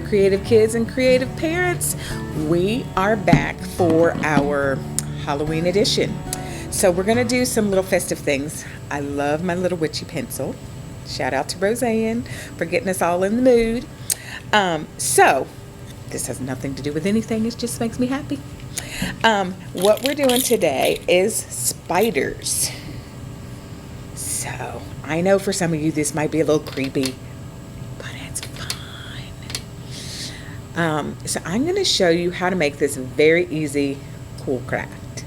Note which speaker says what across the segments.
Speaker 1: creative kids and creative parents. We are back for our Halloween edition. So we're going to do some little festive things. I love my little witchy pencil. Shout out to Roseanne for getting us all in the mood. So this has nothing to do with anything. It just makes me happy. What we're doing today is spiders. So I know for some of you this might be a little creepy, but it's fun. So I'm going to show you how to make this very easy cool craft.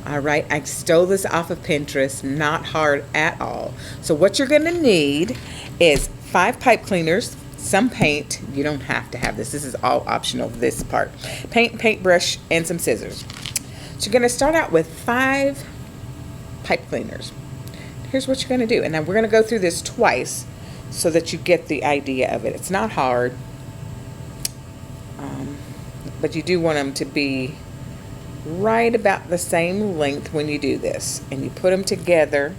Speaker 1: All right, I stole this off of Pinterest, not hard at all. So what you're going to need is 5 pipe cleaners, some paint. You don't have to have this. This is all optional, this part. Paint, paintbrush, and some scissors. So you're going to start out with 5 pipe cleaners. Here's what you're going to do. And now we're going to go through this twice so that you get the idea of it. It's not hard, but you do want them to be right about the same length when you do this. And you put them together,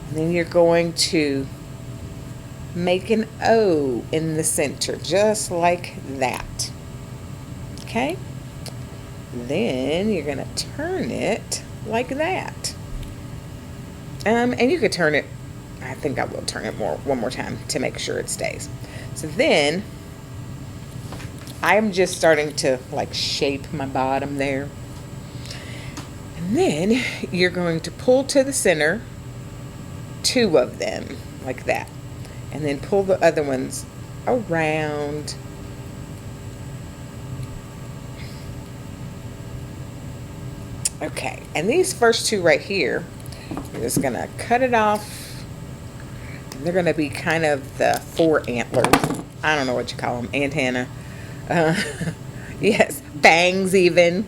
Speaker 1: and then you're going to make an O in the center, just like that. Okay? Then you're going to turn it like that. And you could turn it, I think I will turn it one more time to make sure it stays. So then, I'm just starting to like shape my bottom there. And then you're going to pull to the center 2 of them, like that. And then pull the other ones around. Okay, and these first 2 right here, you're just going to cut it off. They're going to be kind of the 4 antlers. I don't know what you call them. Antenna. Yes, bangs even.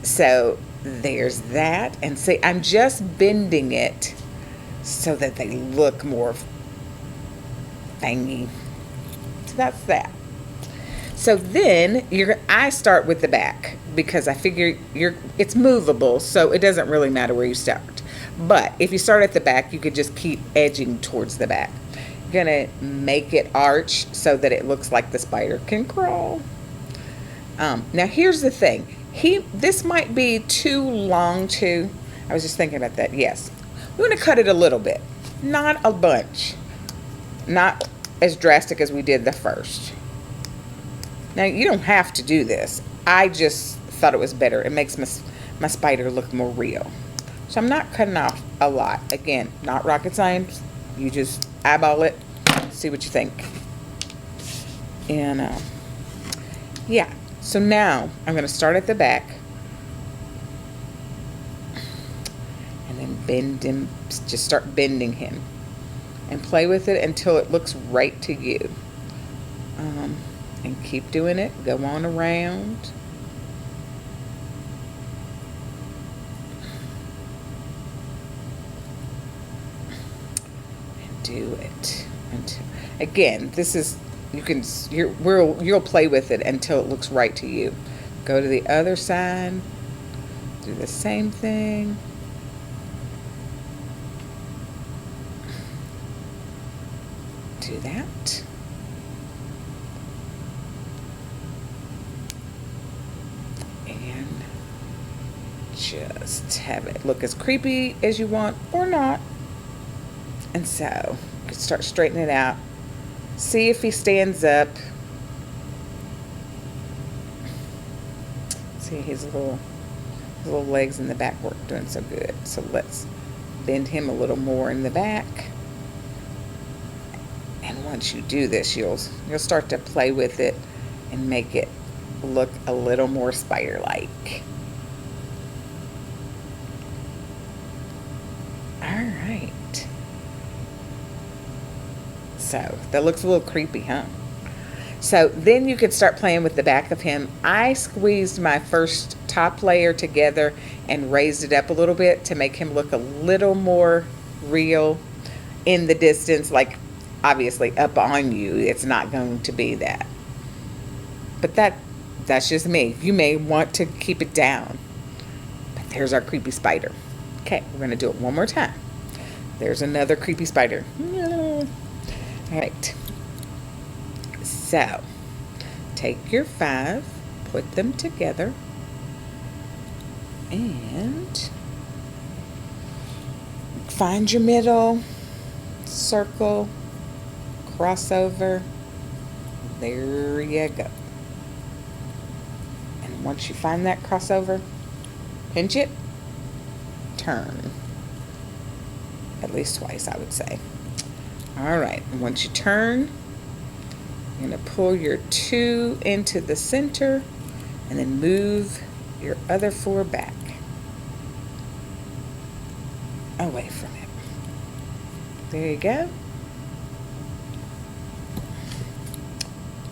Speaker 1: So there's that. And see, I'm just bending it so that they look more fangy. So that's that. So then I start with the back because I figure it's movable, so it doesn't really matter where you start. But if you start at the back, you could just keep edging towards the back. You're gonna make it arch so that it looks like the spider can crawl. Now here's the thing. This might be too long too. I was just thinking about that. Yes, we're gonna cut it a little bit, not a bunch, not as drastic as we did the first. Now, you don't have to do this. I just thought it was better. It makes my spider look more real. So I'm not cutting off a lot. Again, not rocket science. You just eyeball it, see what you think. And yeah, so now I'm going to start at the back. And then bend him, just start bending him. And play with it until it looks right to you. And keep doing it. Go on around. And do it. Again, this is, you'll play with it until it looks right to you. Go to the other side. Do the same thing. Do that. Just have it look as creepy as you want or not. And so you can start straightening it out. See if he stands up. See his little legs in the back weren't doing so good. So let's bend him a little more in the back. And once you do this, you'll start to play with it and make it look a little more spider-like. Alright. So that looks a little creepy, huh? So then you can start playing with the back of him. I squeezed my first top layer together and raised it up a little bit to make him look a little more real in the distance. Like, obviously up on you, it's not going to be that. But that's just me. You may want to keep it down. But there's our creepy spider. Okay, we're going to do it one more time. There's another creepy spider. All right. So, take your 5, put them together, and find your middle, circle, crossover. There you go. And once you find that crossover, pinch it, turn. At least twice, I would say. All right, and once you turn, you're going to pull your 2 into the center and then move your other 4 back away from it. There you go.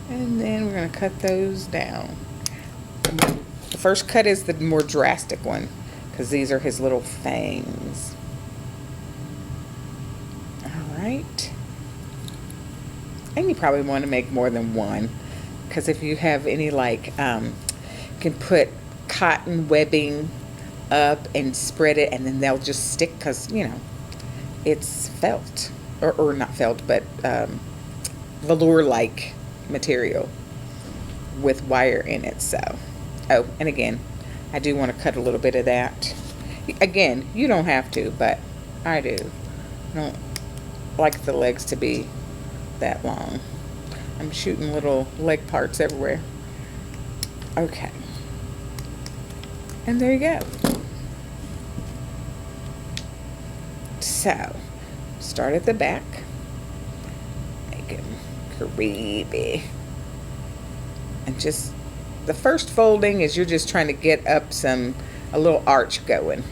Speaker 1: And then we're going to cut those down. The first cut is the more drastic one because these are his little fangs. All right. And you probably want to make more than one because if you have any like, you can put cotton webbing up and spread it and then they'll just stick because, you know, it's felt or not felt, but velour-like material with wire in it. So, oh, and again, I do want to cut a little bit of that. Again, you don't have to, but I do. I don't like the legs to be that long. I'm shooting little leg parts everywhere. Okay. And there you go. So, start at the back. Make it creepy. And just, the first folding is you're just trying to get up a little arch going.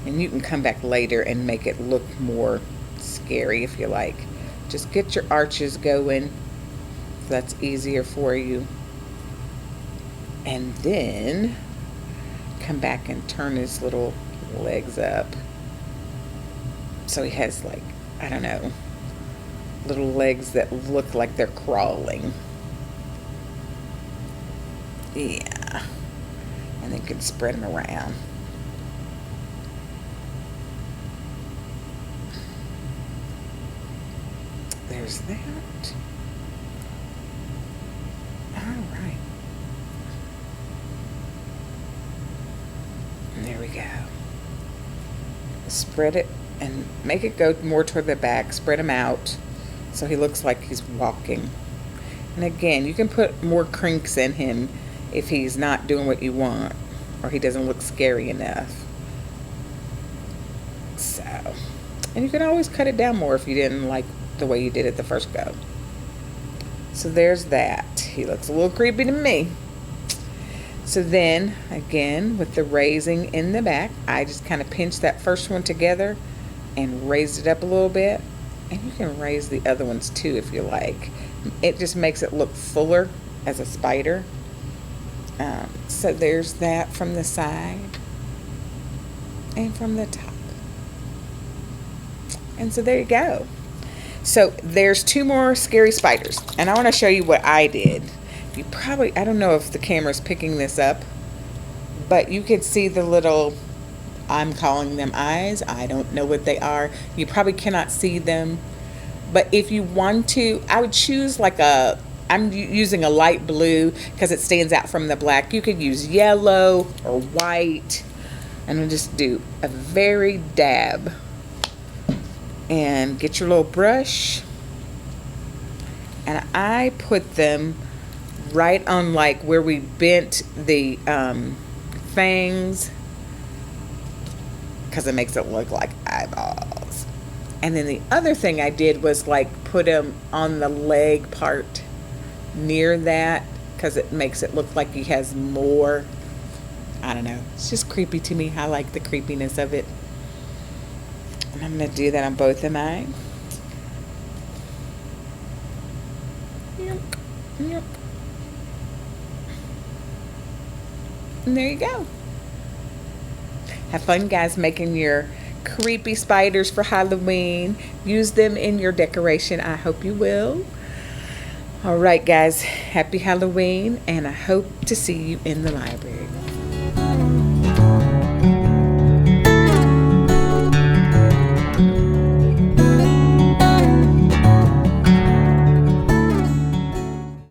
Speaker 1: And you can come back later and make it look more scary if you like. Just get your arches going. So that's easier for you. And then come back and turn his little legs up. So he has like, I don't know, little legs that look like they're crawling. Yeah. And then you can spread them around. There's that. All right. And there we go. Spread it and make it go more toward the back. Spread him out so he looks like he's walking. And again, you can put more crinks in him if he's not doing what you want or he doesn't look scary enough. So, and you can always cut it down more if you didn't like the way you did it the first go. So there's that. He looks a little creepy to me. So then, again, with the raising in the back, I just kind of pinch that first one together and raise it up a little bit. And you can raise the other ones too if you like. It just makes it look fuller as a spider. So there's that from the side and from the top. And so there you go. So there's 2 more scary spiders. And I want to show you what I did. You probably, I don't know if the camera's picking this up, but you could see the little, I'm calling them eyes. I don't know what they are. You probably cannot see them. But if you want to, I would choose like I'm using a light blue because it stands out from the black. You could use yellow or white. And we'll just do a very dab. And get your little brush. And I put them right on like where we bent the fangs, because it makes it look like eyeballs. And then the other thing I did was like put them on the leg part near that, because it makes it look like he has more. I don't know, it's just creepy to me. I like the creepiness of it. And I'm going to do that on both of mine. Yep. Yep. And there you go. Have fun, guys, making your creepy spiders for Halloween. Use them in your decoration. I hope you will. All right, guys. Happy Halloween, and I hope to see you in the library.